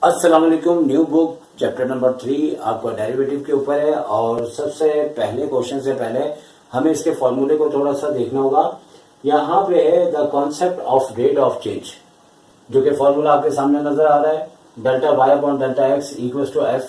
अस्सलाम वालेकुम। New book chapter number 3 आपका डेरिवेटिव के ऊपर है। और सबसे पहले क्वेश्चन से पहले हमें इसके फॉर्मूले को थोड़ा सा देखना होगा। यहाँ पे है the concept of rate of change, जो कि फॉर्मूला आपके सामने नजर आ रहा है। Delta Y upon delta X equal to F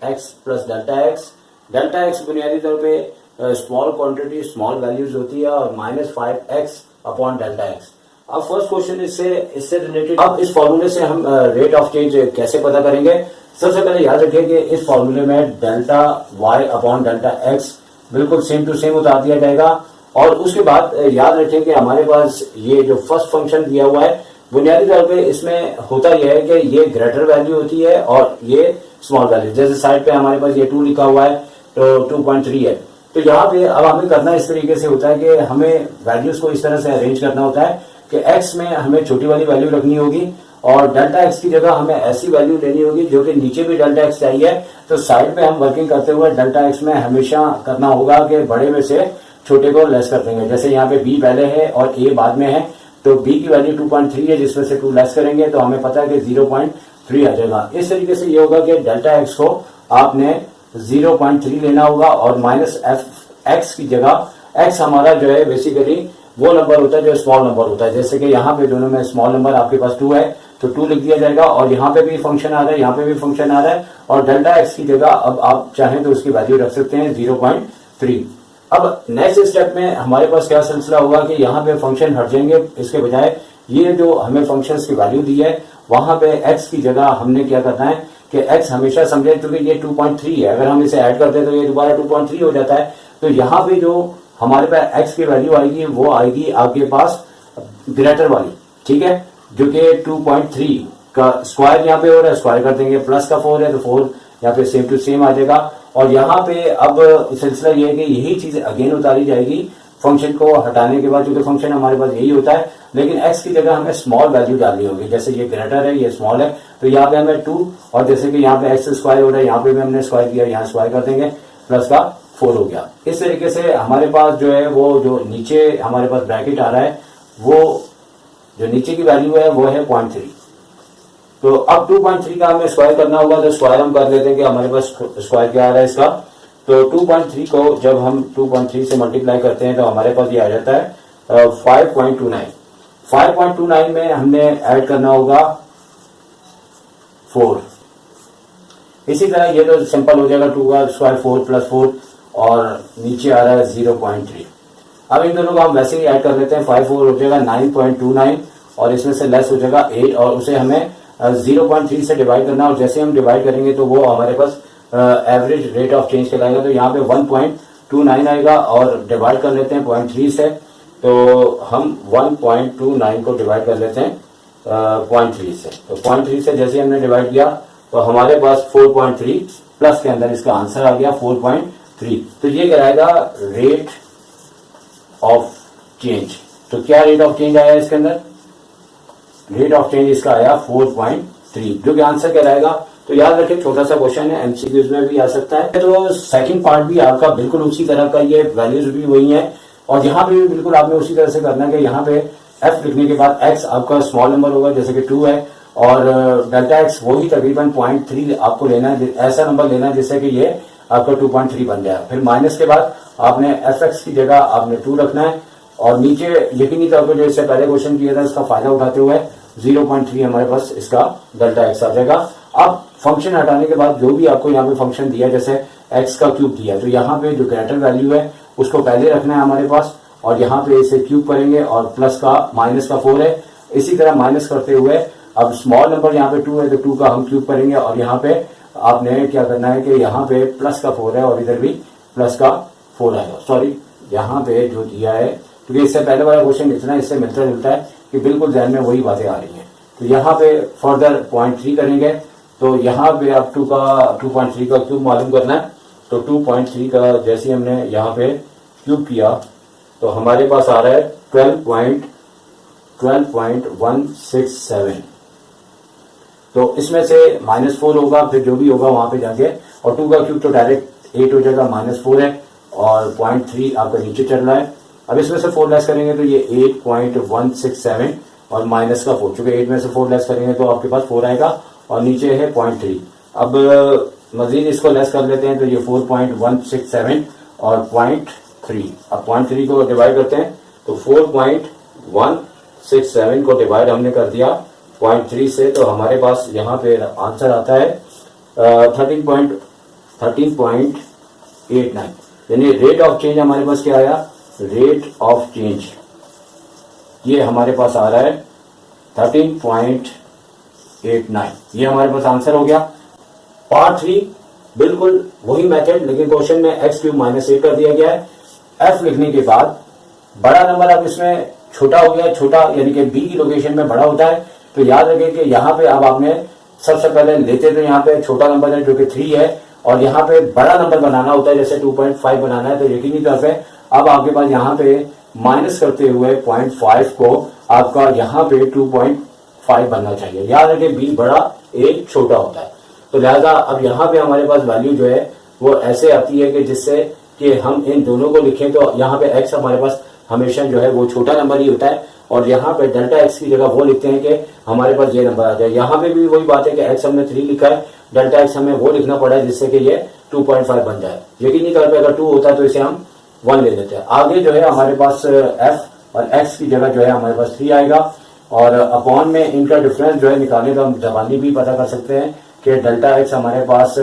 X plus delta X. Delta X बुनियादी तौर पे स्मॉल क्वांटिटी स्मॉल वैल्यूज होती है और -5x अपॉन डेल्टा एक्स। अब फर्स्ट क्वेश्चन इससे रिलेटेड। अब इस फॉर्मूले से हम रेट ऑफ चेंज कैसे पता करेंगे। सबसे पहले याद रखिए कि इस फॉर्मूले में delta Y upon delta X बिल्कुल सेम टू सेम उतार दिया जाएगा। और उसके बाद याद रखें कि हमारे पास ये जो फर्स्ट फंक्शन दिया हुआ है, बुनियादी तौर पे इसमें होता यह है कि ये ग्रेटर वैल्यू होती है और ये स्मॉल वैल्यू। जैसे साइड पे हमारे पास ये 2 लिखा हुआ है तो 2.3 है। तो यहाँ पे अब हमें करना इस तरीके से होता है कि हमें वैल्यूज को इस तरह से अरेंज करना होता है कि x में हमें छोटी वाली वैल्यू रखनी होगी और डेल्टा x की जगह हमें ऐसी वैल्यू लेनी होगी जो कि नीचे भी डेल्टा x चाहिए। तो साइड में हम वर्किंग करते हुए डेल्टा x में हमेशा करना होगा कि बड़े में से छोटे को लेस कर देंगे। जैसे यहाँ पे b पहले है और a बाद में है, तो b की वैल्यू 2.3 है, जिसमें से 2 लेस करेंगे तो हमें पता है कि 0.3 आ जाएगा। इस तरीके से ये होगा कि डेल्टा x को आपने 0.3 लेना होगा और -f(x) की जगह x हमारा जो है बेसिकली वो नंबर होता है जो स्मॉल नंबर होता है। जैसे कि यहाँ पे दोनों में स्मॉल नंबर आपके पास 2 है तो 2 लिख दिया जाएगा और यहाँ पे भी फंक्शन आ रहा है, यहाँ पे भी फंक्शन आ रहा है और डेल्टा एक्स की जगह अब आप चाहें तो उसकी वैल्यू रख सकते हैं 0.3। अब नेक्स्ट स्टेप में हमारे पास क्या सिलसिला होगा कि यहाँ पे फंक्शन हट जाएंगे। इसके बजाय ये जो हमें फंक्शन की वैल्यू दी है वहां पे एक्स की जगह हमने क्या करना है कि एक्स हमेशा समझे, क्योंकि ये 2.3 है, अगर हम इसे ऐड करते हैं तो ये दोबारा 2.3 हो जाता है। तो यहाँ पे जो हमारे पास x की वैल्यू आएगी वो आएगी आपके पास ग्रेटर वाली, ठीक है, जो कि 2.3 का स्क्वायर यहाँ पे हो रहा है, स्क्वायर कर देंगे, प्लस का 4 है तो 4 यहाँ पे सेम टू सेम आ जाएगा। और यहाँ पे अब सिलसिला ये है कि यही चीज अगेन उतारी जाएगी फंक्शन को हटाने के बाद, क्योंकि फंक्शन हमारे पास यही होता है, लेकिन x की जगह हमें स्मॉल वैल्यू डालनी होगी। जैसे ये ग्रेटर है ये स्मॉल है तो यहाँ पे हमें 2, और जैसे कि यहाँ पे x स्क्वायर हो रहा है यहाँ पे भी हमने स्क्वायर किया, यहाँ स्क्वायर कर देंगे, प्लस का 4 हो गया। इस तरीके से हमारे पास जो है वो जो नीचे हमारे पास ब्रैकेट आ रहा है वो जो नीचे की वैल्यू है वो है 0.3। तो अब 2.3 का हमें स्क्वायर करना होगा तो स्क्वायर हम कर लेते हैं कि हमारे पास स्क्वायर क्या आ रहा है इसका। तो 2.3 को जब हम 2.3 से मल्टीप्लाई करते हैं तो हमारे पास ये आ जाता है 5.29। 5.29 में हमने ऐड करना होगा 4। इसी तरह ये तो सिंपल हो जाएगा, 2 का स्क्वायर 4 प्लस 4 और नीचे आ रहा है 0.3। अब इन दोनों को हम वैसे ही ऐड कर लेते हैं, 5 4 हो जाएगा 9.29 और इसमें से लेस हो जाएगा 8 और उसे हमें 0.3 से डिवाइड करना। और जैसे हम डिवाइड करेंगे तो वो हमारे पास एवरेज रेट ऑफ चेंज कहलाएगा। तो यहाँ पे 1.29 आएगा और डिवाइड कर लेते हैं 0.3 से, तो हम 1.29 को डिवाइड कर लेते हैं 0.3 से। तो 0.3 से जैसे हमने डिवाइड किया तो हमारे पास 4.3 प्लस के अंदर इसका आंसर आ गया 4.3। तो ये कराएगा रेट ऑफ चेंज। तो क्या रेट ऑफ चेंज आया इसके अंदर, रेट ऑफ चेंज इसका आया 4.3, जो कि आंसर कहलाएगा। तो याद रखें छोटा सा क्वेश्चन है, एमसीक्यूज में भी आ सकता है। तो सेकंड पार्ट भी आपका बिल्कुल उसी तरह का, ये वैल्यूज भी वही है और यहाँ पे भी बिल्कुल आपने उसी तरह से करना है कि यहाँ पे एफ लिखने के बाद एक्स आपका स्मॉल नंबर होगा जैसे कि 2 है और डेल्टा एक्स वही तकरीबन 0.3 आपको लेना है, ऐसा नंबर लेना है जिससे कि ये आपका 2.3 बन जाए। फिर माइनस के बाद आपने एफ एक्स की जगह आपने 2 रखना है और नीचे यकीनी तौर पर जो इससे पहले क्वेश्चन किया था इसका फायदा उठाते हुए 0.3 हमारे पास इसका डेल्टा एक्स आ जाएगा। अब फंक्शन हटाने के बाद जो भी आपको यहाँ पे फंक्शन दिया, जैसे एक्स का क्यूब दिया, तो यहाँ पे जो ग्रेटर वैल्यू है उसको पहले रखना है हमारे पास और यहाँ पे इसे क्यूब करेंगे और प्लस का माइनस का 4 है। इसी तरह माइनस करते हुए अब स्मॉल नंबर यहाँ पे 2 है तो 2 का हम क्यूब करेंगे और यहाँ पे आपने क्या करना है कि यहाँ पे प्लस का 4 है और इधर भी प्लस का 4 आएगा। सॉरी, यहाँ पे जो दिया है, क्योंकि इससे पहले वाला क्वेश्चन इतना इससे मिलता जुलता है कि बिल्कुल ध्यान में वही बातें आ रही हैं। तो यहाँ पे फर्दर 0.3 करेंगे तो यहाँ पे आप 2.3 का क्यूब मालूम करना है। तो 2.3 का जैसे हमने यहाँ पे क्यूब किया तो हमारे पास आ रहा है 12.167। तो इसमें से -4 होगा, फिर जो भी होगा वहां पे जाके, और 2 का क्यूब तो डायरेक्ट 8 हो जाएगा, -4 है और 0.3 आपका नीचे चल रहा है। अब इसमें से 4 लेस करेंगे तो ये 8.167 और माइनस का 4, चूंकि 8 में से 4 लेस करेंगे तो आपके पास 4 आएगा और नीचे है 0.3। अब मजीद इसको लेस कर लेते हैं तो ये 4.167 और 0.3। अब 0.3 को डिवाइड करते हैं तो 4.167 को डिवाइड हमने कर दिया 0.3 से, तो हमारे पास यहाँ पे आंसर आता है 13.89। यानी रेट ऑफ चेंज हमारे पास क्या आया, रेट ऑफ चेंज ये हमारे पास आ रहा है 13.89। ये हमारे पास आंसर हो गया। पार्ट 3 बिल्कुल वही मेथड, लेकिन क्वेश्चन में x क्यूब माइनस 8 कर दिया गया है। f लिखने के बाद बड़ा नंबर अब इसमें छोटा हो गया, छोटा यानी कि b की लोकेशन में बड़ा होता है। तो याद रखें कि यहाँ पे अब आपने सबसे पहले लेते तो यहाँ पे छोटा नंबर है जो कि 3 है, और यहाँ पे बड़ा नंबर बनाना होता है, जैसे 2.5 बनाना है। तो यकीनी तौर पे अब आपके पास यहाँ पे माइनस करते हुए 0.5 को आपका यहाँ पे 2.5 बनना चाहिए। याद रखें b बड़ा a छोटा होता है। तो लिहाजा अब यहाँ पे हमारे पास वैल्यू जो है वो ऐसे आती है कि जिससे कि हम इन दोनों को लिखें तो यहाँ पे x हमारे पास हमेशा जो है वो छोटा नंबर ही होता है, और यहाँ पे डेल्टा x की जगह वो लिखते हैं कि हमारे पास ये नंबर आ जाए। यहाँ पे भी वही बात है कि x हमने 3 लिखा है, डेल्टा x हमें वो लिखना पड़ा है जिससे कि ये 2.5 बन जाए। यकीनी तौर पे अगर 2 होता है तो इसे हम 1 ले लेते हैं। आगे जो है हमारे पास f और x की जगह जो है हमारे पास 3 आएगा, और अपॉन में इनका डिफरेंस जो है निकालने का हम जबानी भी पता कर सकते हैं कि डेल्टा x हमारे पास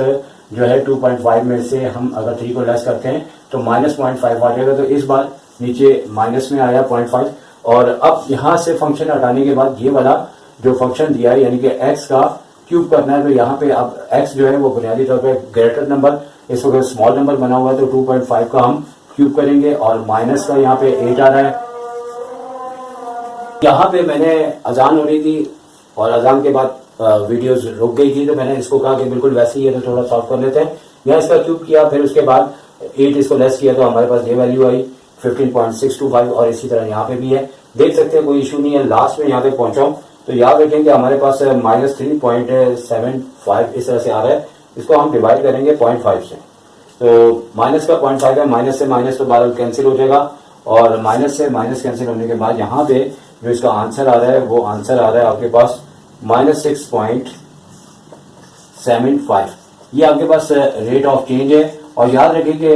जो है 2.5 में से हम अगर 3 को लेस करते हैं तो माइनस 0.5 आ जाएगा। तो इस बार नीचे माइनस में आया 0.5, और अब यहाँ से फंक्शन हटाने के बाद ये वाला जो फंक्शन दिया है यानी कि x का क्यूब करना है, तो यहाँ पे अब x जो है वो बुनियादी तौर पे ग्रेटर नंबर, इस वक्त स्मॉल नंबर बना हुआ है, तो 2.5 का हम क्यूब करेंगे, और माइनस का यहाँ पे 8 आ रहा है। यहाँ पे मैंने अजान हो रही थी और अजान के बाद वीडियोस रुक गई थी, तो मैंने इसको कहा कि बिल्कुल वैसे ही है तो थोड़ा सॉल्व कर लेते हैं। यहाँ इसका क्यूब किया, फिर उसके बाद 8 इसको लेस किया तो हमारे पास ये वैल्यू आई 15.625, और इसी तरह यहाँ पे भी है, देख सकते हैं कोई इशू नहीं है। लास्ट में यहाँ पे पहुंचा हूं तो याद रखें कि हमारे पास माइनस 3.75 इस तरह से आ रहा है। इसको हम डिवाइड करेंगे 0.5 से, तो माइनस का 0.5 है, माइनस से माइनस तो बार कैंसिल हो जाएगा, और माइनस से माइनस कैंसिल होने के बाद यहाँ पे जो इसका आंसर आ रहा है वो आंसर आ रहा है आपके पास -6.75। ये आपके पास रेट ऑफ चेंज है। और याद रखिए कि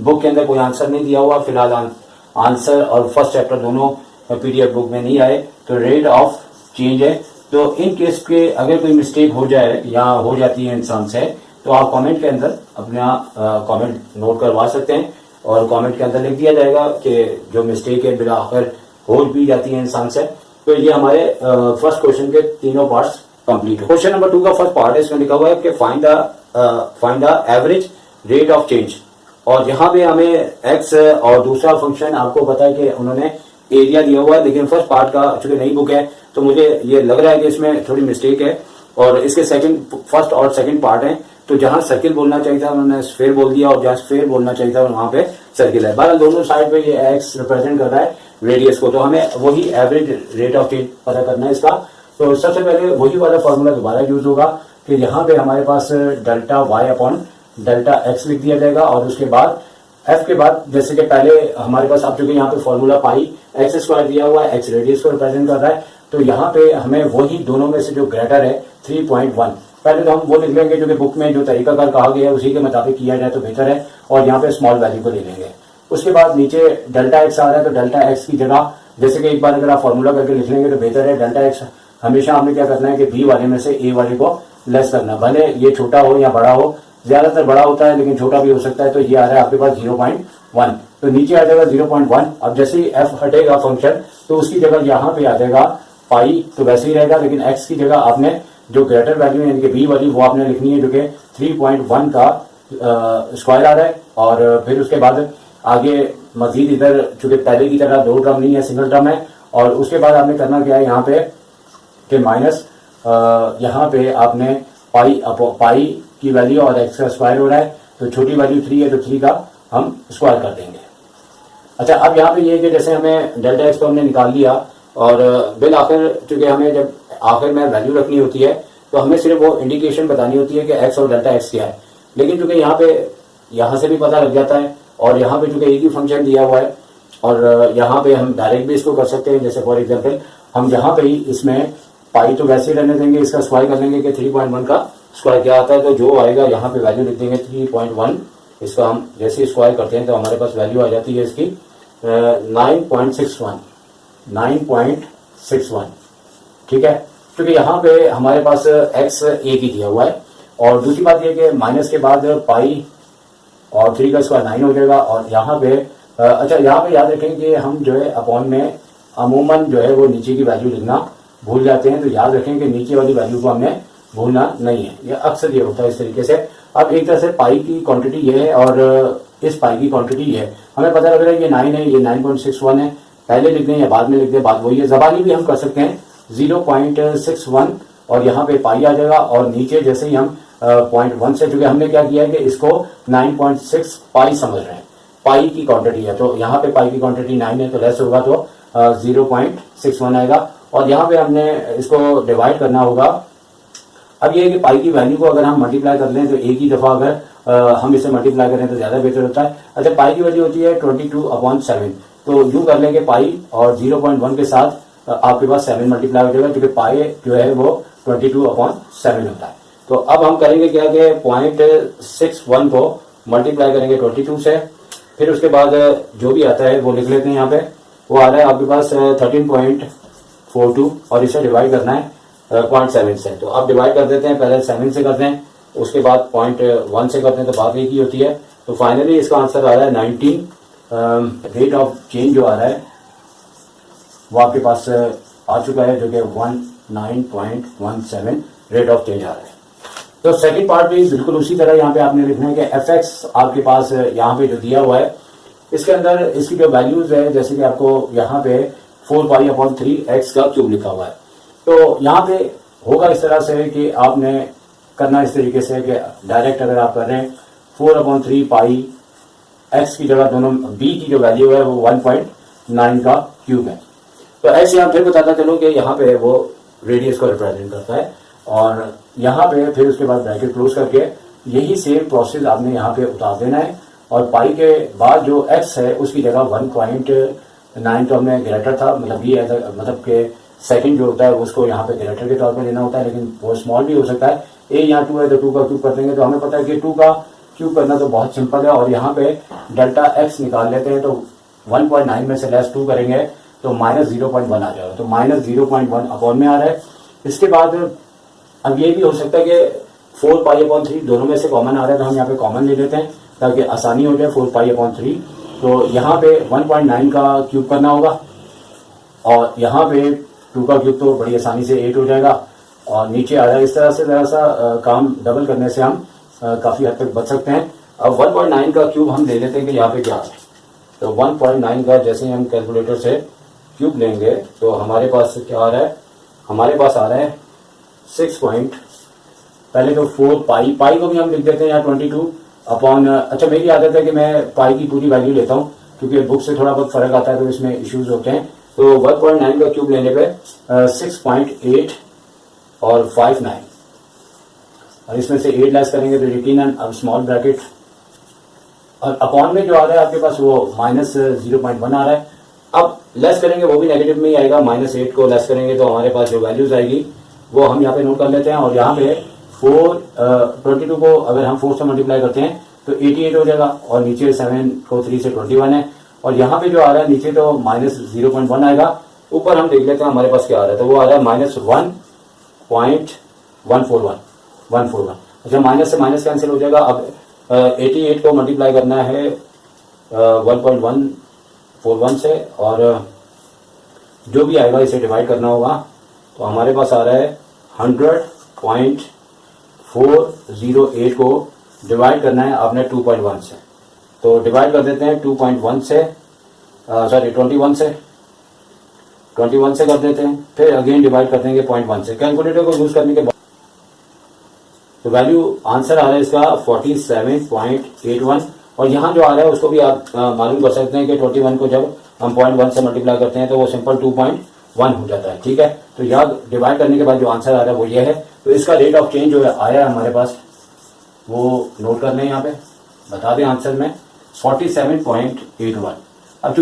बुक के अंदर कोई आंसर नहीं दिया हुआ, फिलहाल आंसर और फर्स्ट चैप्टर दोनों पीडीएफ बुक में नहीं आए, तो रेट ऑफ चेंज है। तो इन केस के अगर कोई मिस्टेक हो जाए या हो जाती है इंसान से, तो आप कमेंट के अंदर अपना कमेंट नोट करवा सकते हैं, और कमेंट के अंदर लिख दिया जाएगा कि जो मिस्टेक है बिला आखिर हो भी जाती है इंसान से। तो ये हमारे फर्स्ट क्वेश्चन के तीनों पार्ट्स कंप्लीट हो। क्वेश्चन नंबर 2 का फर्स्ट पार्ट है, इसमें लिखा हुआ है कि find the average rate of change, और यहाँ पे हमें x और दूसरा फंक्शन आपको पता है कि उन्होंने एरिया दिया हुआ है, लेकिन फर्स्ट पार्ट का चूंकि नई बुक है तो मुझे ये लग रहा है कि इसमें थोड़ी मिस्टेक है, और इसके फर्स्ट और सेकंड पार्ट है, तो जहां सर्किल बोलना चाहिए था उन्होंने स्फेयर बोल दिया, और जहां स्फेयर बोलना चाहिए था वहां पे सर्किल है। बहरहाल दोनों साइड पे ये x रिप्रेजेंट कर रहा है रेडियस को, तो हमें वही एवरेज रेट ऑफ चेंज पता करना है इसका। तो सबसे पहले वही वाला फॉर्मूला दोबारा यूज होगा कि यहाँ पे हमारे पास delta y upon delta x लिख दिया जाएगा, और उसके बाद f के बाद जैसे कि पहले हमारे पास अब चूंकि यहाँ पे फॉर्मूला पाई x स्क्वायर दिया हुआ है, x रेडियस को रिप्रेजेंट कर रहा है, तो यहाँ पे हमें वही दोनों में से जो ग्रेटर है 3.1, पहले तो हम वो लिख लेंगे जो कि बुक में जो तरीकाकार कहा गया है उसी के मुताबिक किया जाए तो बेहतर है, और यहाँ पे स्मॉल वैल्यू को ले लेंगे। उसके बाद नीचे डेल्टा x आ रहा है, तो डेल्टा x की जगह जैसे कि एक बार अगर आप फॉर्मूला करके लिख लेंगे तो बेहतर है। डेल्टा x हमेशा हमने क्या करना है कि b वाले में से a वाले को लेस करना, भले ये छोटा हो या बड़ा हो, ज्यादातर बड़ा होता है लेकिन छोटा भी हो सकता है। तो ये आ रहा है आपके पास 0.1, तो नीचे आ जाएगा 0.1। अब जैसे ही f हटेगा फंक्शन तो उसकी जगह यहाँ पे आ जाएगा पाई, तो वैसे ही रहेगा, लेकिन x की जगह आपने जो ग्रेटर वैल्यू यानी कि b वाली वो आपने लिखनी है जो कि 3.1 का स्क्वायर आ रहा है। और फिर उसके बाद आगे मजीद इधर चूंकि पहले की तरह 2 टर्म नहीं है, सिंगल टर्म है, और उसके बाद आपने करना क्या है यहाँ पे कि माइनस यहाँ पे आपने पाई की वैल्यू और x का स्क्वायर हो रहा है, तो छोटी वैल्यू 3 है तो 3 का हम स्क्वायर कर देंगे। अच्छा, अब यहाँ पे ये कि जैसे हमें डेल्टा x को हमने निकाल लिया, और बिल आखिर चूंकि हमें जब आखिर में वैल्यू रखनी होती है तो हमें सिर्फ वो इंडिकेशन बतानी होती है कि x और डेल्टा x क्या है, लेकिन चूंकि यहाँ पे यहाँ से भी पता लग जाता है, और यहाँ पे चूंकि एक ही फंक्शन दिया हुआ है, और यहाँ पे हम डायरेक्ट भी इसको कर सकते हैं। जैसे फॉर एग्जांपल हम यहाँ पे ही इसमें पाई तो वैसे ही रहने देंगे, इसका स्क्वायर कर लेंगे कि 3.1 का स्क्वायर क्या आता है, तो जो आएगा यहाँ पे वैल्यू लिख देंगे 3.1। इसका हम जैसे स्क्वायर करते हैं तो हमारे पास वैल्यू आ जाती है इसकी 9.61। ठीक है, क्योंकि यहाँ पे हमारे पास x एक ही दिया हुआ है। और दूसरी बात यह कि माइनस के बाद पाई और 3 का स्क्वायर 9 हो जाएगा। और यहाँ पे अच्छा, यहाँ पे याद रखें कि हम जो है अपॉन में अमूमन जो है वो नीचे की वैल्यू लिखना भूल जाते हैं, तो याद रखें कि नीचे वाली वैल्यू को हमने भूलना नहीं है। ये अक्सर ये होता है इस तरीके से। अब एक तरह से पाई की क्वांटिटी ये है और इस पाई की क्वांटिटी ये है। हमें पता लग रहा है ये 9 है, ये 9.61 है। पहले लिख दें या बाद में लिख दें, बात वही है। जबानी भी हम कर सकते हैं 0.61 और यहाँ पे पाई आ जाएगा। और नीचे जैसे ही हम 0.1 से, चूंकि हमने क्या किया है कि इसको 9.6 पाई समझ रहे हैं, पाई की क्वांटिटी है, तो यहाँ पे पाई की क्वांटिटी 9 है तो लेस होगा तो 0.61 आएगा। और यहाँ पे हमने इसको डिवाइड करना होगा। अब ये है कि पाई की वैल्यू को अगर हम मल्टीप्लाई कर लें तो एक ही दफा अगर हम इसे मल्टीप्लाई करें तो ज्यादा बेहतर होता है। अच्छा, पाई की वैल्यू होती है 22/7, तो यूं कर लेंगे पाई और 0.1 के साथ आपके पास 7 मल्टीप्लाई हो जाएगा, क्योंकि पाई जो है वो 22/7 होता है। तो अब हम करेंगे क्या कि 0.61 को मल्टीप्लाई करेंगे 22 से, फिर उसके बाद जो भी आता है वो लिख लेते हैं। यहाँ पे वो आ रहा है आपके पास 13.42 और इसे डिवाइड करना है 0.7 से। तो अब डिवाइड कर देते हैं, पहले 7 से करते हैं, उसके बाद 0.1 से करते हैं, तो बात एक ही होती है। तो फाइनली इसका आंसर आ रहा है 19। रेट ऑफ चेंज जो आ रहा है वो आपके पास आ चुका है, जो कि 19.17 रेट ऑफ चेंज आ रहा है। तो सेकंड पार्ट भी बिल्कुल उसी तरह यहाँ पे आपने लिखना है कि एफ एक्स आपके पास यहाँ पे जो दिया हुआ है, इसके अंदर इसकी जो वैल्यूज है, जैसे कि आपको यहाँ पे 4π/3 का क्यूब लिखा हुआ है। तो यहाँ पे होगा इस तरह से कि आपने करना इस तरीके से कि डायरेक्ट अगर आप कर रहे हैं 4/3 पाई एक्स की जगह दोनों बी की जो वैल्यू है वो 1.9 का क्यूब है। तो ऐसे हम फिर बताता चलूँ कि यहाँ पे वो रेडियस को रिप्रेजेंट करता है और यहाँ पे फिर उसके बाद ब्रैकेट क्लोज करके यही सेम प्रोसेस आपने यहाँ पे उतार देना है। और पाई के बाद जो एक्स है उसकी जगह 1.9 तो हमने ग्रेटर था, मतलब ये मतलब के सेकंड जो होता है उसको यहाँ पे ग्रेटर के तौर पे लेना होता है, लेकिन वो स्मॉल भी हो सकता है। ए यहाँ 2 है तो 2 का क्यूब कर देंगे, तो हमें पता है कि 2 का क्यूब करना तो बहुत सिंपल है। और यहाँ पे डेल्टा एक्स निकाल लेते हैं, तो 1.9 में से लेस 2 करेंगे तो -0.1 आ जाएगा, तो -0.1 अपॉन में आ रहा है। इसके बाद अब ये भी हो सकता है कि 4π/3 दोनों में से कॉमन आ रहा है, तो हम यहाँ पे कॉमन ले लेते हैं ताकि आसानी हो जाए। 4π/3 तो यहाँ पे 1.9 का क्यूब करना होगा और यहाँ पे 2 का क्यूब तो बड़ी आसानी से 8 हो जाएगा और नीचे आ रहा है। इस तरह से जरा सा काम डबल करने से हम काफी हद तक बच सकते हैं। अब 1.9 का क्यूब हम ले लेते हैं कि यहाँ पे क्या है, तो 1.9 का जैसे ही हम कैलकुलेटर से क्यूब लेंगे तो हमारे पास क्या आ रहा है, हमारे पास आ रहा है 6 पहले तो 4 पाई को भी हम लिख देते हैं यहाँ 22 अपॉन। अच्छा, मेरी आदत है कि मैं पाई की पूरी वैल्यू लेता हूँ क्योंकि बुक से थोड़ा बहुत फर्क आता है तो इसमें इश्यूज होते हैं। तो 1.9 का क्यूब लेने पे 6.8 और 59 और इसमें से 8 लेस करेंगे तो 18। अब स्मॉल ब्रैकेट और अपॉन में जो आ रहा है आपके पास वो -0.1 आ रहा है। अब लेस करेंगे वो भी नेगेटिव में ही आएगा, -8 को लेस करेंगे तो हमारे पास जो वैल्यूज आएगी वो हम यहाँ पे नोट कर लेते हैं। और यहाँ पे 22 को अगर हम 4 से मल्टीप्लाई करते हैं तो 88 हो जाएगा और नीचे 7 को 3 से 21 है। और यहाँ पे जो आ रहा है नीचे तो -0.1 आएगा, ऊपर हम देख लेते हैं हमारे पास क्या आ रहा है, तो वो आ रहा है -1.141। अच्छा, माइनस से माइनस कैंसिल हो जाएगा। अब 88 को मल्टीप्लाई करना है 1.141 से और जो भी आएगा इसे डिवाइड करना होगा, तो हमारे पास आ रहा है 100.408 को डिवाइड करना है आपने 2.1 से, तो डिवाइड कर देते हैं 2.1 से, सॉरी 21 से कर देते हैं, फिर अगेन डिवाइड कर देंगे 0.1 से। कैलकुलेटर को यूज करने के बाद तो वैल्यू आंसर आ रहा है इसका 47.81। और यहाँ जो आ रहा है उसको भी आप मालूम कर सकते हैं कि 21 को जब हम 0.1 से मल्टीप्लाई करते हैं तो वो सिंपल 2.1 हो जाता है। ठीक है, तो यहाँ डिवाइड करने के बाद जो आंसर आ रहा है वो ये है। तो इसका रेट ऑफ चेंज जो है आया है हमारे पास, वो नोट कर लें, यहाँ पे बता दें आंसर में 47.81। अब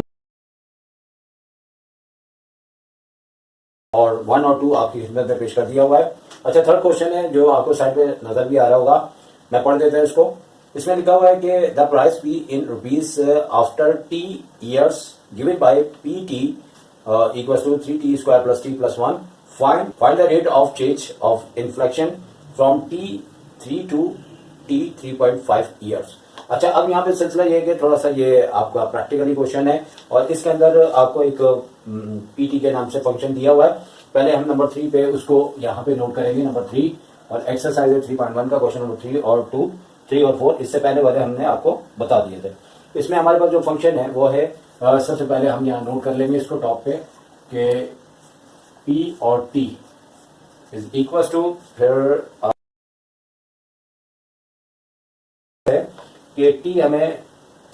47.81 और 1 और 2 आपकी खिदमत में पेश कर दिया हुआ है। अच्छा, थर्ड क्वेश्चन है जो आपको साइड पे नजर भी आ रहा होगा, मैं पढ़ देता हूं इसको। इसमें लिखा हुआ है कि the price P in rupees after T years given by P T equal to 3t square plus t plus 1। Find the rate of change of inflection from t3 to t3.5 years. अच्छा, अब यहाँ पे सिलसिला ये है कि थोड़ा सा ये आपका प्रैक्टिकली क्वेश्चन है और इसके अंदर आपको एक पीटी के नाम से फंक्शन दिया हुआ है। पहले हम नंबर 3 पे उसको यहाँ पे नोट करेंगे, नंबर 3, और एक्सरसाइज 3.1 का क्वेश्चन नंबर 3 और 2, 3 और 4 इससे पहले वाले हमने आपको बता दिए थे। इसमें हमारे पास जो फंक्शन है वो है, सबसे पहले हम यहाँ नोट कर लेंगे इसको टॉप पे कि पी और टी इज इक्वल टू, फिर कि टी हमें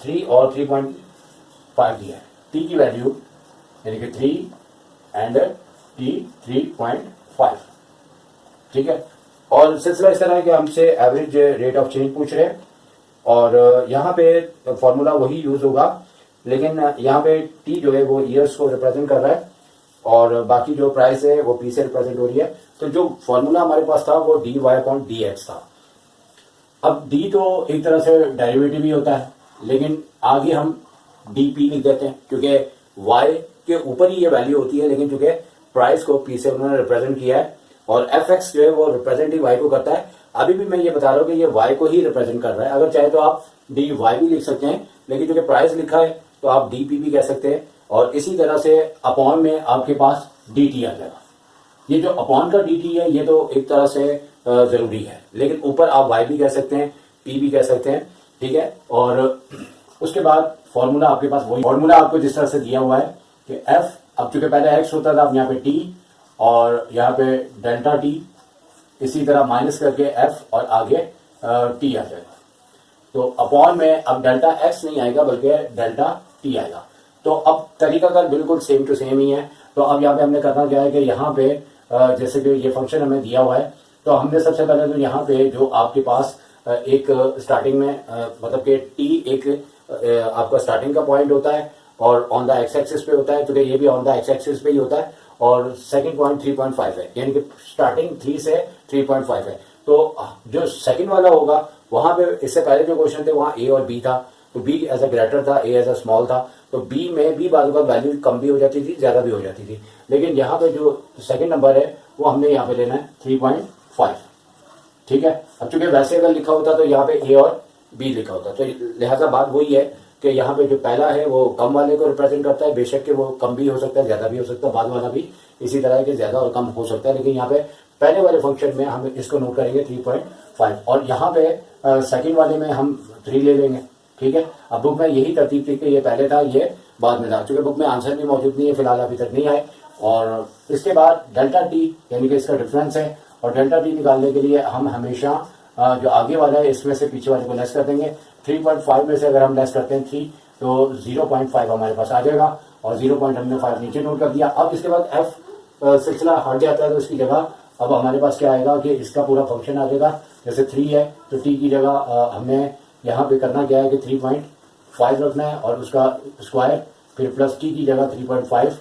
3 और 3.5 दिया है, टी की वैल्यू यानी कि 3 एंड टी 3.5, ठीक है। और सिलसिला इस तरह है कि हमसे एवरेज रेट ऑफ चेंज पूछ रहे हैं और यहाँ पे फॉर्मूला वही यूज होगा, लेकिन यहाँ पे टी जो है वो ईयर्स को रिप्रेजेंट कर रहा है और बाकी जो प्राइस है वो पी से रिप्रेजेंट हो रही है। तो जो फॉर्मूला हमारे पास था वो dy अपॉन dx था। अब d तो एक तरह से डेरिवेटिव ही होता है, लेकिन आगे हम dp लिख देते हैं क्योंकि y के ऊपर ही ये वैल्यू होती है, लेकिन चूंकि प्राइस को p से उन्होंने रिप्रेजेंट किया है और fx जो है वो रिप्रेजेंट ही y को करता है। अभी भी मैं ये बता रहा हूँ कि ये y को ही रिप्रेजेंट कर रहा है। अगर चाहे तो आप dy भी लिख सकते हैं, लेकिन चूंकि प्राइस लिखा है तो आप dp भी कह सकते हैं। और इसी तरह से अपॉन में आपके पास dt आ जाएगा। ये जो अपॉन का dt है ये तो एक तरह से जरूरी है, लेकिन ऊपर आप y भी कह सकते हैं, p भी कह सकते हैं, ठीक है। और उसके बाद फॉर्मूला आपके पास वही फॉर्मूला आपको जिस तरह से दिया हुआ है कि f, अब चूंकि पहले x होता था, अब यहाँ पे t और यहाँ पे डेल्टा t, इसी तरह माइनस करके f और आगे t आ जाएगा। तो अपॉन में अब डेल्टा x नहीं आएगा बल्कि डेल्टा t आएगा। तो अब तरीकाकार बिल्कुल सेम टू सेम ही है। तो अब यहाँ पे हमने करना क्या है कि यहाँ पे जैसे कि ये फंक्शन हमें दिया हुआ है, तो हमने सबसे पहले तो यहाँ पे जो आपके पास एक स्टार्टिंग में मतलब कि t एक आपका स्टार्टिंग का पॉइंट होता है और ऑन द एक्स एक्सिस पे होता है, तो ये भी ऑन द एक्स एक्सिस पे ही होता है, और सेकंड पॉइंट 3.5 है, यानी कि स्टार्टिंग 3 से 3.5 है। तो जो सेकंड वाला होगा वहां पे इससे पहले जो क्वेश्चन थे वहां a और b था, तो b एज अ ग्रेटर था, a एज अ स्मॉल था, तो b में भी बाद वैल्यू कम भी हो जाती थी, ज्यादा भी हो जाती थी। लेकिन यहाँ पे जो सेकंड नंबर है वो हमने यहाँ पे लेना है 3.5, ठीक है। अब चूंकि वैसे अगर लिखा होता तो यहाँ पे a और b लिखा होता, तो लिहाजा बात वही है कि यहाँ पे जो पहला है वो कम वाले को रिप्रेजेंट करता है, बेशक कि वो कम भी हो सकता है, ज्यादा भी हो सकता है, बाद वाला भी इसी तरह के ज्यादा और कम हो सकता है, लेकिन यहाँ पे पहले वाले फंक्शन में हम इसको नोट करेंगे 3.5 और यहाँ पे सेकंड वाले में हम 3 ले लेंगे, ठीक है। अब बुक में यही तरतीब थी कि ये पहले था, ये बाद में था, चूंकि बुक में आंसर भी मौजूद नहीं है फिलहाल, अभी तक नहीं आए। और इसके बाद डेल्टा टी यानी कि इसका डिफरेंस है, और डेल्टा टी निकालने के लिए हम हमेशा जो आगे वाला है इसमें से पीछे वाले को लेस कर देंगे। 3.5 में से अगर हम लेस करते हैं 3 तो 0.5 हमारे पास आ जाएगा, और 0.5 नीचे नोट कर दिया। अब इसके बाद एफ सिलसिला हट जाता है, तो उसकी जगह अब हमारे पास क्या आएगा कि इसका पूरा फंक्शन आ जाएगा। जैसे 3 है तो टी की जगह हमें यहाँ पे करना क्या है कि 3.5 रखना है और उसका स्क्वायर, फिर प्लस टी की जगह 3.5,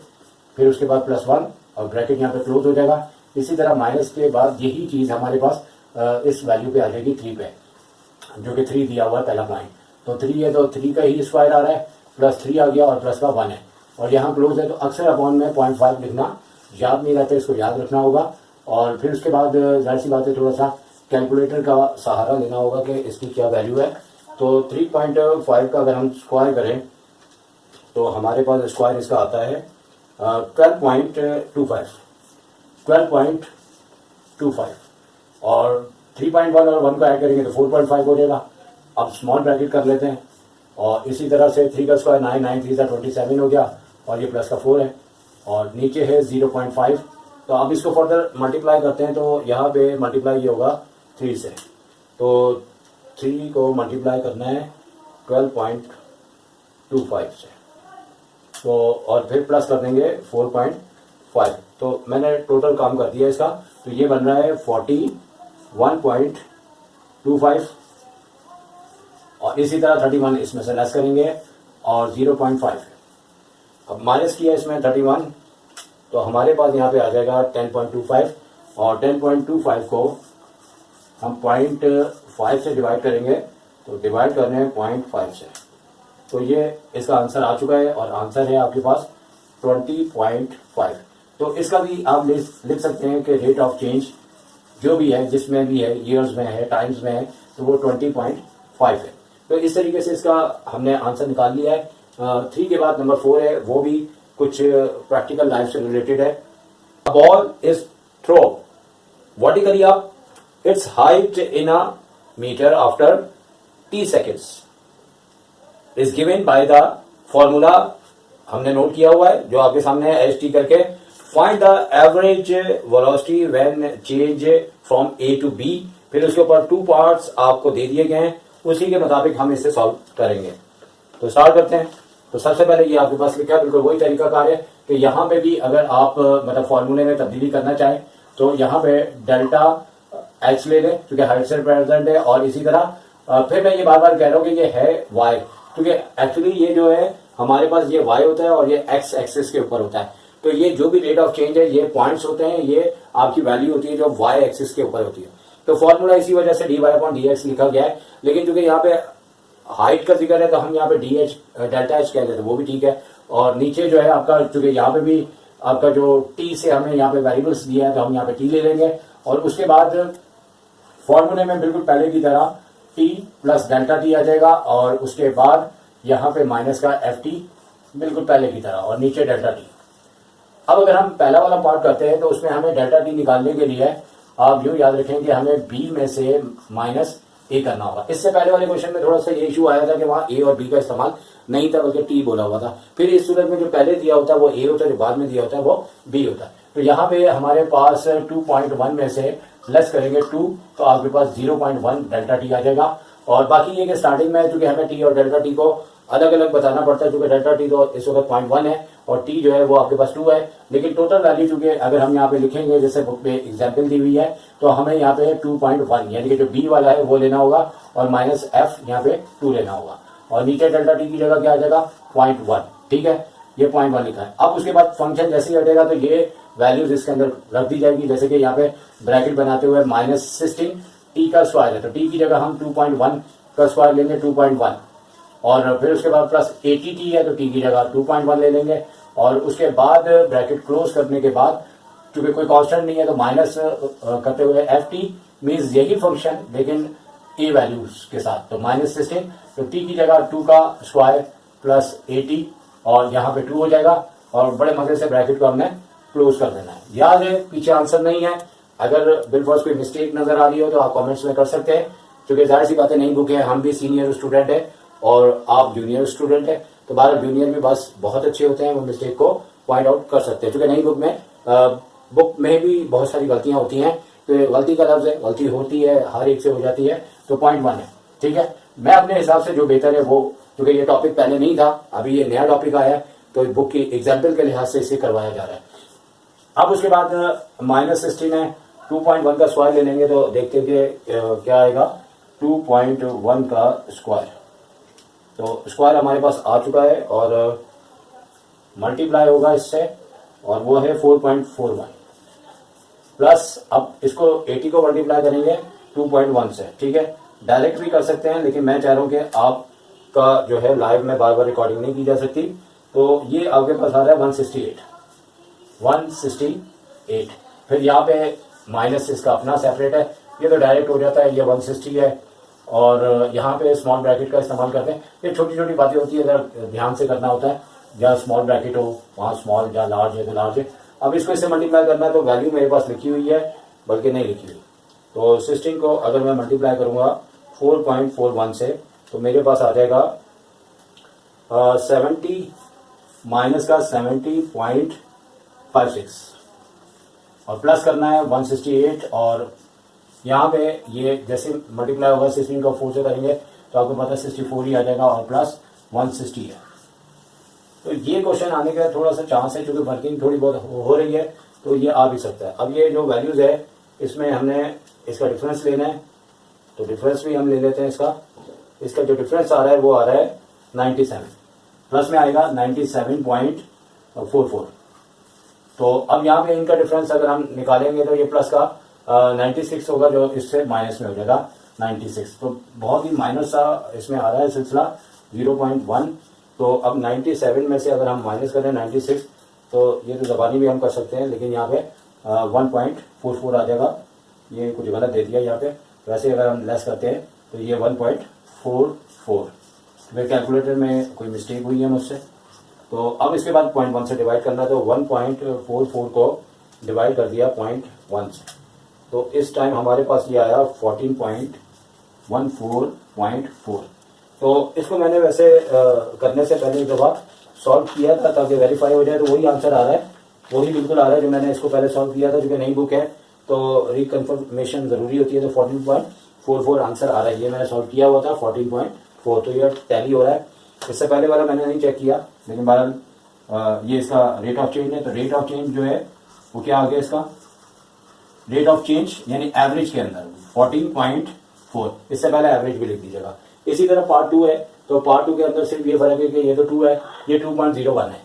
फिर उसके बाद +1 और ब्रैकेट यहाँ पे क्लोज हो जाएगा। इसी तरह माइनस के बाद यही चीज हमारे पास इस वैल्यू पे आ जाएगी 3 पे, जो कि 3 दिया हुआ है पहला पॉइंट। तो 3 है तो 3 का ही स्क्वायर आ रहा है, +3 आ गया और प्लस का 1 है, और यहाँ क्लोज है तो अक्सर अपॉन में 0.5 लिखना याद नहीं रहता, इसको याद रखना होगा। और फिर उसके बाद जाहिर सी बात है थोड़ा सा कैलकुलेटर का सहारा लेना होगा कि इसकी क्या वैल्यू है। तो 3.5 का अगर हम स्क्वायर करें तो हमारे पास स्क्वायर इसका आता है 12.25 और 3.1 और 1 का ऐड करेंगे तो 4.5 हो जाएगा। अब स्मॉल ब्रैकेट कर लेते हैं, और इसी तरह से 3 का स्क्वायर 9, 9 3 27 हो गया, और ये प्लस का 4 है, और नीचे है 0.5। तो अब इसको फर्दर मल्टीप्लाई करते हैं तो यहाँ पे मल्टीप्लाई ये होगा 3 से, तो 3 को मल्टीप्लाई करना है 12.25 से, तो और फिर प्लस कर देंगे 4.5। तो मैंने टोटल काम कर दिया इसका, तो ये बन रहा है 41.25, और इसी तरह 31 इसमें से लेस करेंगे और 0.5। अब माइनस किया इसमें 31 तो हमारे पास यहाँ पे आ जाएगा 10.25 और 10.25 को हम 0.5 से डिवाइड करेंगे, तो डिवाइड करने हैं 0.5 से, तो ये इसका आंसर आ चुका है और आंसर है आपके पास 20.5। तो इसका भी आप लिख सकते हैं कि रेट ऑफ चेंज जो भी है, जिसमें भी है, ईयर्स में है, टाइम्स में है, तो वो 20.5 है। तो इस तरीके से इसका हमने आंसर निकाल लिया है। 3 के बाद नंबर 4 है, वो भी कुछ प्रैक्टिकल लाइफ से रिलेटेड है। Ball is throw vertically up its height in a meter after t seconds is given by the formula हमने नोट किया हुआ है जो आपके सामने है, st करके। Find the average velocity when change from a to b, फिर उसके ऊपर 2 पार्ट्स आपको दे दिए गए हैं, उसी के मुताबिक हम इसे सॉल्व करेंगे। तो स्टार्ट करते हैं। तो सबसे पहले ये आपके पास लिखा है, बिल्कुल वही तरीका कार है कि यहाँ पे भी अगर आप मतलब फॉर्मूले में तब्दीली करना चाहें तो यहाँ पे डेल्टा एच ले लें क्योंकि हाइट से रिप्रेजेंट है, और इसी तरह फिर मैं ये बार बार कह रहा हूँ कि ये है वाई, क्योंकि एक्चुअली ये जो है हमारे पास ये वाई होता है और ये एक्स एक्सिस के ऊपर होता है। तो ये जो भी रेट ऑफ चेंज है ये पॉइंट्स होते हैं, ये आपकी वैल्यू होती है जो वाई एक्सिस के ऊपर होती है। तो फॉर्मूला इसी वजह से dy/dx लिखा गया है, लेकिन क्योंकि यहाँ पे हाइट का जिक्र है तो हम यहाँ पे डी एच डेल्टा एच कह देते हैं, वो भी ठीक है। और नीचे जो है आपका, चूंकि यहाँ पे भी आपका जो टी से हमें यहाँ पे वेरिएबल्स दिया है तो हम यहाँ पे टी ले लेंगे, और उसके बाद फॉर्मूले में बिल्कुल पहले की तरह टी प्लस डेल्टा टी आ जाएगा, और उसके बाद यहाँ पे माइनस का एफ टी बिल्कुल पहले की तरह, और नीचे डेल्टा टी। अब अगर हम पहला वाला पार्ट करते हैं तो उसमें हमें डेल्टा टी निकालने के लिए आप यूं याद रखें कि हमें बी में से माइनस ए करना होगा। इससे पहले वाले क्वेश्चन में थोड़ा सा ये इशू आया था कि वहां ए और बी का इस्तेमाल नहीं था बल्कि टी बोला हुआ था। फिर इस सूरत में जो पहले दिया होता है वो ए होता है, जो बाद में दिया होता है वो बी होता है। तो यहाँ पे हमारे पास 2.1 में से लेस करेंगे 2, तो आपके पास 0.1 डेल्टा टी आ जाएगा। और बाकी ये कि स्टार्टिंग में चूंकि हमें टी और डेल्टा टी को अलग अलग बताना पड़ता है, क्योंकि डेल्टा टी तो इस वक्त 0.1 है और टी जो है वो आपके पास 2 है, लेकिन टोटल वैल्यू चूंकि अगर हम यहाँ पे लिखेंगे जैसे बुक पे एग्जाम्पल दी हुई है, तो हमें यहाँ पे 2.1 यानी कि जो बी वाला है वो लेना होगा और माइनस एफ यहाँ पे 2 लेना होगा, और नीचे डेल्टा टी की जगह क्या आ जाएगा 0.1। ठीक है, ये 0.1 लिखा है। अब उसके बाद फंक्शन जैसे ही हटेगा तो ये वैल्यूज इसके अंदर रख दी जाएगी, जैसे कि यहाँ पे ब्रैकेट बनाते हुए -16 टी का स्क्वायर है, तो टी की जगह हम 2.1 का स्क्वायर लेंगे 2.1, और फिर उसके बाद प्लस 80 टी है तो टी की जगह 2.1 ले लेंगे, और उसके बाद ब्रैकेट क्लोज करने के बाद क्योंकि कोई कांस्टेंट नहीं है तो माइनस करते हुए एफ टी मीन्स यही फंक्शन लेकिन ए वैल्यूज के साथ, तो -16, तो टी की जगह 2 का स्क्वायर प्लस 80 और यहाँ पे 2 हो जाएगा, और बड़े मजे से ब्रैकेट को हमने क्लोज कर देना है। याद है पीछे आंसर नहीं है, अगर बिलफर्ज कोई मिस्टेक नजर आ रही हो तो आप कमेंट्स में कर सकते हैं, क्योंकि जाहिर सी बातें नई बुक है, हम भी सीनियर स्टूडेंट है और आप जूनियर स्टूडेंट है, तो 12 जूनियर भी बस बहुत अच्छे होते हैं, वो मिस्टेक को पॉइंट आउट कर सकते हैं। क्योंकि नई बुक में भी बहुत सारी गलतियां होती हैं, तो गलती का लफ्ज है, गलती होती है, हर एक से हो जाती है, तो 0.1 है। ठीक है, मैं अपने हिसाब से जो बेहतर है वो, क्योंकि ये टॉपिक पहले नहीं था, अभी ये नया टॉपिक आया है, तो बुक की एग्जाम्पल के लिहाज से इसे करवाया जा रहा है। अब उसके बाद -16 है, 2.1 का स्क्वायर ले लेंगे तो देखते हैं कि क्या आएगा 2.1 का स्क्वायर। तो स्क्वायर हमारे पास आ चुका है और मल्टीप्लाई होगा इससे, और वो है 4.41 प्लस, अब इसको 80 को मल्टीप्लाई करेंगे 2.1 से। ठीक है, डायरेक्ट भी कर सकते हैं, लेकिन मैं चाह रहा हूं कि आपका जो है लाइव में बार बार रिकॉर्डिंग नहीं की जा सकती, तो ये आपके पास आ रहा है 168। फिर यहाँ पे माइनस इसका अपना सेपरेट है, ये तो डायरेक्ट हो जाता है, ये 160 है, और यहाँ पे स्मॉल ब्रैकेट का इस्तेमाल करते हैं। ये छोटी छोटी बातें होती है, अगर ध्यान से करना होता है, जहाँ स्मॉल ब्रैकेट हो वहाँ स्मॉल, जहाँ लार्ज है तो लार्ज है। अब इसको इससे मल्टीप्लाई करना है तो वैल्यू मेरे पास लिखी हुई है, बल्कि नहीं लिखी हुई, तो 16 को अगर मैं मल्टीप्लाई करूंगा 4.41 से तो मेरे पास आ जाएगा 70 माइनस का 70.56, और प्लस करना है 168, और यहाँ पे ये जैसे मल्टीप्लाई होगा 16 को 4 से करेंगे तो आपको पता है 64 ही आ जाएगा, और प्लस 160 है। तो ये क्वेश्चन आने का थोड़ा सा चांस है, क्योंकि वर्किंग थोड़ी बहुत हो रही है, तो ये आ भी सकता है। अब ये जो वैल्यूज है इसमें हमने इसका डिफरेंस लेना है, तो डिफरेंस भी हम ले लेते हैं इसका जो डिफरेंस आ रहा है वो आ रहा है 97, प्लस में आएगा 97.44, तो अब यहाँ पे इनका डिफरेंस अगर हम निकालेंगे तो ये प्लस का 96 होगा, जो इससे माइनस में हो जाएगा 96। तो बहुत ही माइनस सा इसमें आ रहा है सिलसिला 0.1। तो अब 97 में से अगर हम माइनस करें 96, तो ये तो ज़बानी भी हम कर सकते हैं, लेकिन यहाँ पे 1.44 आ जाएगा। ये कुछ गलत दे दिया यहाँ पे, वैसे अगर हम लेस करते हैं तो ये 1.44। मेरे कैलकुलेटर में कोई मिस्टेक हुई है मुझसे। तो अब इसके बाद 0.1 से डिवाइड करना, तो 1.44 को डिवाइड कर दिया 0.1 से, तो इस टाइम हमारे पास ये आया 14.14.4। तो इसको मैंने वैसे करने से पहले एक दफ़ा सॉल्व किया था ताकि वेरीफाई हो जाए, तो वही आंसर आ रहा है, वही बिल्कुल आ रहा है जो मैंने इसको पहले सॉल्व किया था। जो कि नई बुक है तो रिकन्फर्मेशन ज़रूरी होती है, तो 14.44 आंसर आ रहा है। ये मैंने सॉल्व किया हुआ था 14.4, तो ये टैली हो रहा है। इससे पहले वाला मैंने नहीं चेक किया, लेकिन बहरहाल ये इसका रेट ऑफ चेंज है। तो रेट ऑफ चेंज जो है वो क्या आ गया, इसका रेट ऑफ चेंज यानी एवरेज के अंदर 14.4, इससे पहले एवरेज भी लिख दीजिएगा। इसी तरह पार्ट 2 है, तो पार्ट 2 के अंदर सिर्फ ये फर्क है कि ये तो 2 है, ये 2.01 है।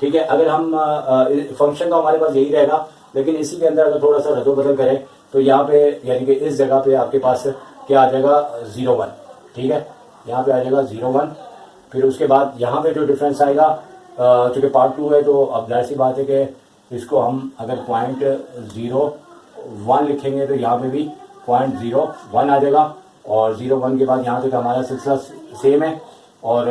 ठीक है, अगर हम फंक्शन तो हमारे पास यही रहेगा, लेकिन इसी के अंदर अगर थोड़ा सा रद्दोबदल करें तो यहाँ पे यानी कि इस जगह पे आपके पास क्या आ जाएगा 01। ठीक है, यहाँ पे आ जाएगा 01। फिर उसके बाद यहाँ पे जो डिफरेंस आएगा, चूंकि पार्ट 2 है तो अब जाहिर सी बात है कि इसको हम अगर 0.01 लिखेंगे तो यहाँ पे भी 0.01 आ जाएगा, और 01 के बाद यहाँ तक हमारा सिलसिला सेम है। और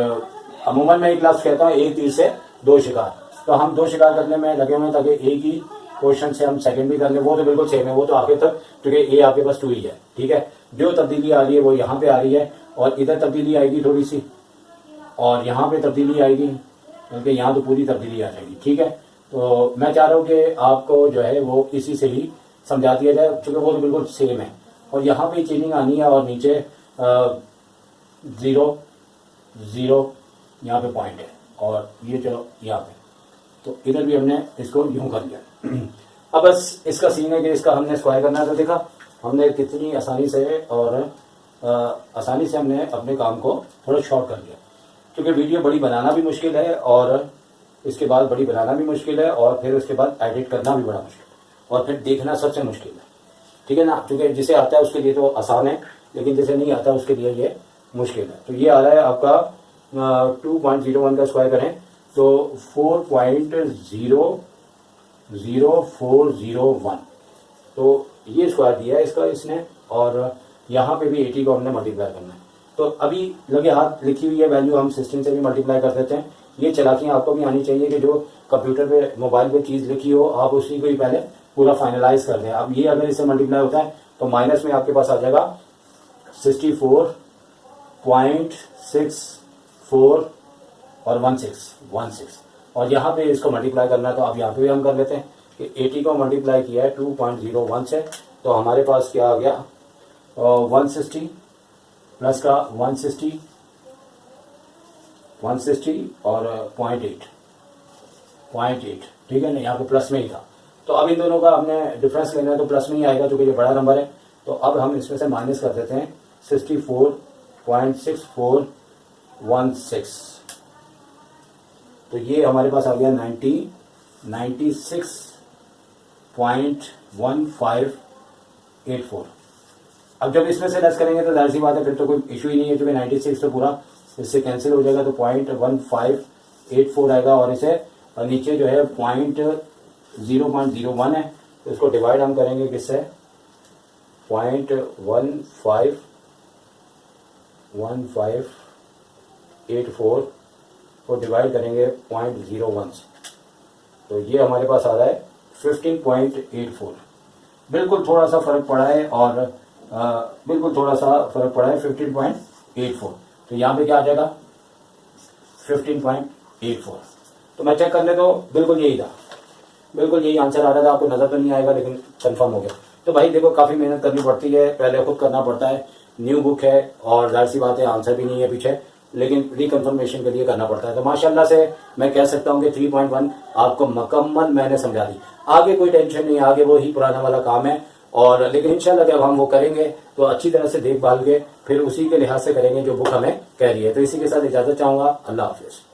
अमूमन मैं एक लफ्ज़ कहता हूँ, एक तीर से दो शिकार। तो हम 2 शिकार करने में लगे हुए हैं ताकि एक ही क्वेश्चन से हम सेकंड भी कर लें। वो तो बिल्कुल सेम है, वो तो आगे तक, क्योंकि ए आपके पास 2 ही है। ठीक है, जो तब्दीली आ रही है वो यहाँ पे आ रही है, और इधर तब्दीली आएगी थोड़ी सी, और यहाँ पे तब्दीली आएगी, क्योंकि यहाँ तो पूरी तब्दीली आ जाएगी। ठीक है, तो मैं चाह रहा हूँ कि आपको जो है वो इसी से ही समझा दिया जाए, क्योंकि वो तो बिल्कुल सेम है। और यहाँ पे चेंजिंग आनी है, और नीचे 0 0 यहाँ पे पॉइंट है, और ये चलो यहाँ पे, तो इधर भी हमने इसको यूं कर लिया। अब बस इसका सीन है कि इसका हमने स्क्वायर करना है। तो देखा हमने कितनी आसानी से, और आसानी से हमने अपने काम को थोड़ा शॉर्ट कर लिया, क्योंकि वीडियो बड़ी बनाना भी मुश्किल है, और इसके बाद बड़ी बनाना भी मुश्किल है, और फिर उसके बाद एडिट करना भी बड़ा मुश्किल है, और फिर देखना सबसे मुश्किल है। ठीक है ना, क्योंकि जिसे आता है उसके लिए तो आसान है, लेकिन जिसे नहीं आता उसके लिए ये मुश्किल है। तो ये आ रहा है आपका 2.01 का स्क्वायर करें तो 4.00401, तो ये स्क्वायर दिया है इसका इसने, और यहाँ पे भी 80 को हमने मल्टीप्लाई करना है। तो अभी लगे हाथ लिखी हुई है वैल्यू हम 16 से भी मल्टीप्लाई कर देते हैं। ये चालाकियाँ आपको भी आनी चाहिए कि जो कंप्यूटर पे मोबाइल पे चीज़ लिखी हो आप उसी को ही पहले पूरा फाइनलाइज कर दें। अब ये अगर इससे मल्टीप्लाई होता है तो माइनस में आपके पास आ जाएगा 64.64 और 16, और यहाँ पे इसको मल्टीप्लाई करना है। तो अब यहाँ पे भी हम कर लेते हैं कि 80 को मल्टीप्लाई किया है 2.01 से, तो हमारे पास क्या आ गया 160 प्लस का 160 और 0.8। ठीक है ना, यहाँ पे प्लस में ही था। तो अब इन दोनों का हमने डिफरेंस लेना है, तो प्लस में ही आएगा क्योंकि ये बड़ा नंबर है। तो अब हम इसमें से माइनस कर देते हैं 64.6416, तो ये हमारे पास आ गया 96.1584। अब जब इसमें से लेस करेंगे तो जाहिर सी बात है फिर तो कोई इशू ही नहीं है, क्योंकि 96 तो पूरा इससे कैंसिल हो जाएगा, तो 0.1584 आएगा, और इसे नीचे जो है 0.01 है, तो इसको डिवाइड हम करेंगे किससे 0.1584 को डिवाइड करेंगे 0.01 से, तो ये हमारे पास आ रहा है 15.84। बिल्कुल थोड़ा सा फर्क पड़ा है, और बिल्कुल थोड़ा सा फर्क पड़ा है 15.84। तो यहाँ पे क्या आ जाएगा 15.84। तो मैं चेक करने तो बिल्कुल यही था, बिल्कुल यही आंसर आ रहा था। आपको नजर तो नहीं आएगा लेकिन कंफर्म हो गया। तो भाई देखो काफी मेहनत करनी पड़ती है, पहले खुद करना पड़ता है, न्यू बुक है और जाहिर सी बात है आंसर भी नहीं है पीछे, लेकिन रिकन्फर्मेशन के लिए करना पड़ता है। तो माशाल्लाह से मैं कह सकता हूँ कि 3.1 आपको मुकम्मल मैंने समझा दी। आगे कोई टेंशन नहीं, आगे वो ही पुराना वाला काम है, और लेकिन इंशाल्लाह जब हम वो करेंगे तो अच्छी तरह से देखभाल के फिर उसी के लिहाज से करेंगे जो बुक हमें कह रही है। तो इसी के साथ इजाजत चाहूंगा। अल्लाह हाफिज।